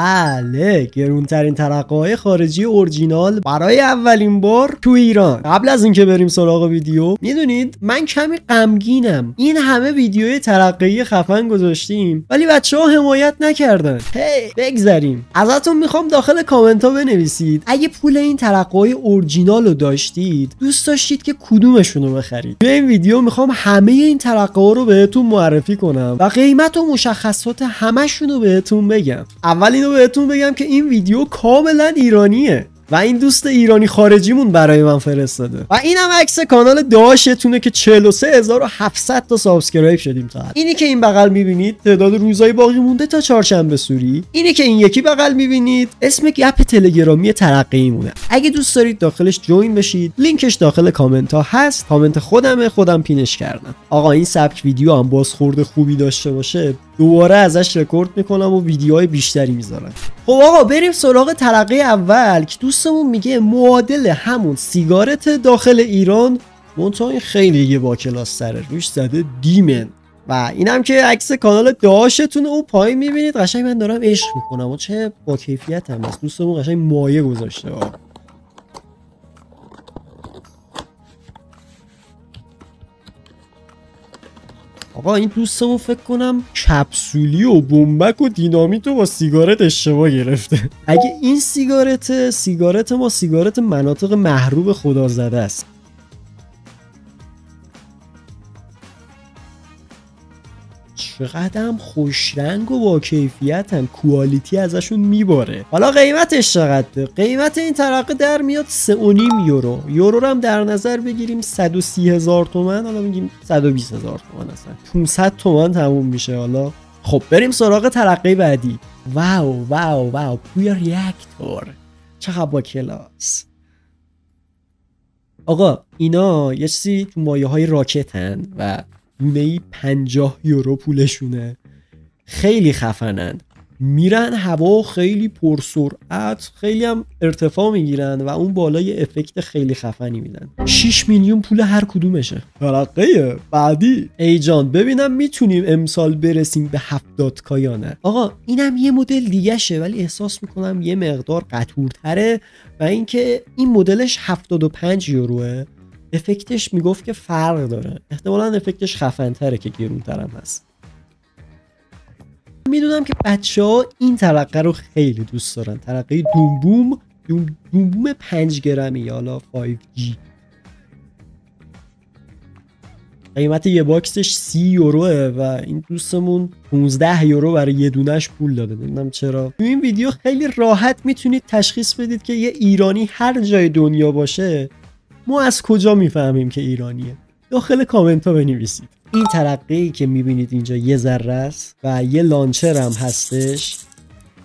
بله، گرونترین ترقه‌های خارجی اورجینال برای اولین بار تو ایران. قبل از اینکه بریم سراغ ویدیو، میدونید من کمی غمگینم. این همه ویدیوی ترقه‌ای خفن گذاشتیم ولی بچه‌ها حمایت نکردن. بگذریم. ازتون میخوام داخل کامنت ها بنویسید اگه پول این ترقه‌های اورجینال رو داشتید، دوست داشتید که کدومشون رو بخرید. تو این ویدیو میخوام همه این ترقه‌ها رو بهتون معرفی کنم و قیمت و مشخصات همشون رو بهتون بگم. اول اینو بهتون بگم که این ویدیو کاملا ایرانیه و این دوست ایرانی خارجیمون برای من فرستاده و اینم عکس کانال داشتونه که 43700 تا سابسکرایب شدیم تا اینی که این بغل میبینید تعداد روزای باقی مونده تا چهارشنبه سوری. اینی که این یکی بغل میبینید اسم گپ تلگرامی ترقه‌ای مونه. اگه دوست دارید داخلش جوین بشید، لینکش داخل کامنت ها هست. کامنت خودم پینش کردم. آقا این سبک ویدیو هم بازخورد خوبی داشته باشه دوباره ازش رکورد میکنم و ویدیوهای بیشتری میذارم. خب آقا بریم سراغ ترقه اول که دوستمون میگه معادل همون سیگارت داخل ایران، منتها این خیلی یه با کلاس تره، روش زده دیمن و اینم که عکس کانال داشتونه اون پایین میبینید. قشنگ من دارم عشق میکنم و چه با کیفیت هم هست. دوستمون قشنگ مایه گذاشته. آقا این دوستمون فکر کنم کپسولی و بمبک و دینامیت رو با سیگارت اشتباه گرفته. اگه این سیگارت ما سیگارت مناطق محروم خدازده است. چقدر هم خوش رنگ و با کیفیت هم، کوالیتی ازشون میباره. حالا قیمتش چقدره؟ قیمت این ترقه در میاد 3.5 یورو. یورو رو هم در نظر بگیریم 130,000 تومان. حالا میگیم 120,000 تومان، اصلا 500 تومان تموم میشه. حالا خب بریم سراغ ترقه بعدی. واو پویا ریاکتور، چقدر با کلاس. آقا اینا یه چیزی تو مایه های راکتن و دونه‌ای 50 یورو پولشونه. خیلی خفنن، میرن هوا، خیلی پرسرعت، خیلی هم ارتفاع میگیرن و اون بالای افکت خیلی خفنی میدن. 6 میلیون پول هر کدومشه. ترقه بعدی. ای جان ببینم میتونیم امسال برسیم به 70K یا نه. آقا اینم یه مدل دیگه شه ولی احساس میکنم یه مقدار قطورتره و اینکه این مدلش 75 یوروه. افکتش میگفت که فرق داره، احتمالاً افکتش خفن‌تره که گرون‌ترم هست. میدونم که بچه‌ها این ترقه رو خیلی دوست دارن. ترقه دومبوم 5 گرمی یا حالا 5G. قیمت یه باکسش 30 یوروه و این دوستمون 15 یورو برای یه دونش پول داده. نمیدونم چرا. تو این ویدیو خیلی راحت میتونید تشخیص بدید که یه ایرانی هر جای دنیا باشه ما از کجا میفهمیم که ایرانیه. داخل کامنت ها بنویسید. این ترقه‌ای که میبینید اینجا یه ذره است و یه لانچر هم هستش،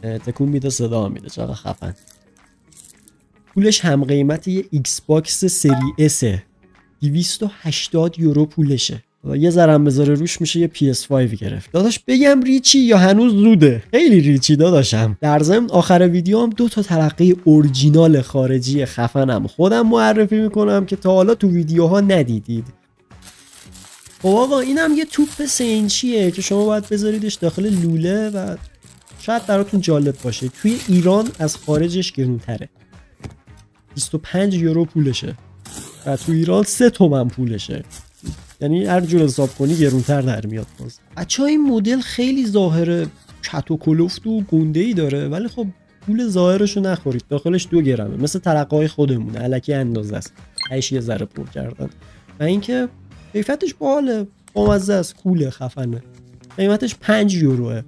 تکون میده، صدا میده، چقدر خفن. پولش هم قیمت یه ایکس باکس سری اسه. 280 یورو پولشه. یه ذره بذاره روش میشه یه PS5 گرفت. داداش بگم ریچی یا هنوز زوده؟ خیلی ریچی داداشم. در ضمن آخر ویدیو هم 2 تا ترقه اورجینال خارجی خفنم خودم معرفی میکنم که تا حالا تو ویدیوها ندیدید. خب آقا اینم یه توپ 3 اینچیه که شما باید بذاریدش داخل لوله و شاید براتون جالب باشه. توی ایران از خارجش گرونتره. 25 یورو پولشه و تو ایران 3 تومن پولشه. یعنی هر جور حساب کنی گرونتر در میاد. باز بچه‌ها این مدل خیلی ظاهر چت و کلفت و گنده‌ای داره ولی خب پول ظاهرشو نخورید. داخلش 2 گرمه، مثل ترقه‌های خودمونه، الکی اندازه است. هیچ یه ذره پر کردن و اینکه کیفیتش باحاله، بامزه است، کوله، خفنه. قیمتش 5 یوروه.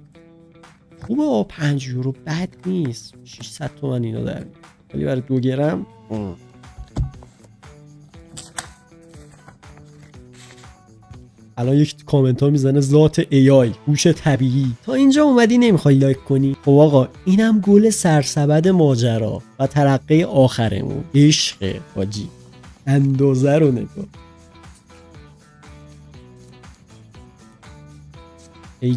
خوبه. 5 یورو بد نیست. 600 تومن اینا در میاد ولی برای 2 گرم الان یک کامنت ها میزنه ذات AI، هوش طبیعی. تا اینجا اومدی نمیخوای لایک کنی؟ خب آقا اینم گل سرسبد ماجرا و ترقه آخرمون. عشق حاجی، اندازه رو نگاه. ای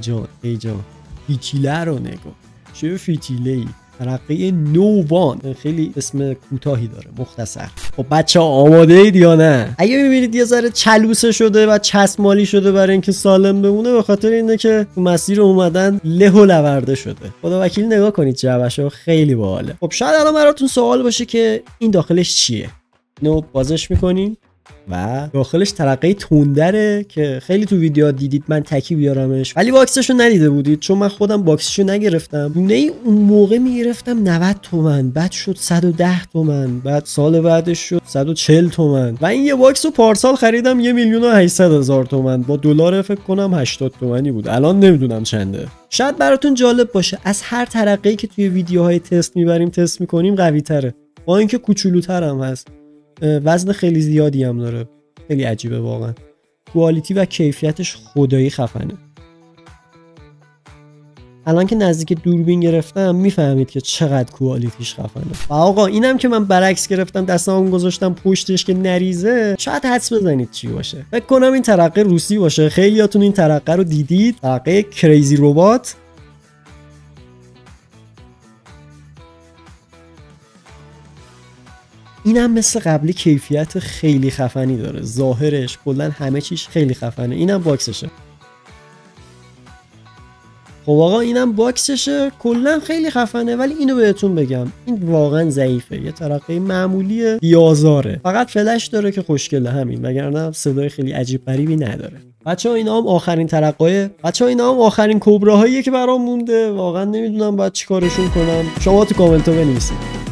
جان فیتیله رو نگاه. چه فیتیله ای. ترقه نووان، خیلی اسم کوتاهی داره، مختصر. خب بچه‌ها آماده اید یا نه؟ اگه می‌بینید یه ذره چلوسه شده و چسمالی شده برای اینکه سالم بمونه، به خاطر اینه که تو مسیر اومدن له و لورده شده. خدا وکیل نگاه کنید جعبشو، خیلی باحاله. خب شاید الان براتون سوال باشه که این داخلش چیه. اینو بازش می‌کنین و داخلش ترقه تندره که خیلی تو ویدیوها دیدید من تکی بیارمش، ولی باکسشو ندیده بودید چون من خودم باکسشو نگرفتم. دونه اون موقع میگرفتم 90 تومن، بعد شد 110 تومن، بعد سال بعدش شد 140 تومن و این یه باکسو پارسال خریدم 1,800,000 تومن، با دلار فکر کنم 80 تومنی بود، الان نمیدونم چنده. شاید براتون جالب باشه از هر ترقه‌ای که توی ویدیوهای تست میبریم تست میکنیم قوی تره، با اینکه کوچولوتر هم هست، وزن خیلی زیادی هم داره، خیلی عجیبه واقعا. کوالیتی و کیفیتش خدایی خفنه. الان که نزدیک دوربین گرفتم میفهمید که چقدر کوالیتیش خفنه. و آقا اینم که من برعکس گرفتم دستامو گذاشتم پشتش که نریزه، شاید حدس بزنید چی باشه. فکر کنم این ترقه روسی باشه. خیلیاتون این ترقه رو دیدید، ترقه کریزی ربات. اینم مثل قبلی کیفیت خیلی خفنی داره، ظاهرش کلا همه چیش خیلی خفنه. اینم باکسشه. خب آقا اینم باکسشه، کلا خیلی خفنه، ولی اینو بهتون بگم این واقعا ضعیفه، یه ترقه معمولیه، بیازاره، فقط فلش داره که خوشگله، همین، وگرنه صدای خیلی عجیب غریبی نداره. بچه‌ها اینا هم آخرین ترقه، بچه‌ها اینا هم آخرین کبراهاییه که برام مونده، واقعا نمیدونم بعد چیکارشون کنم. شما تو کامنت ها بنویسید.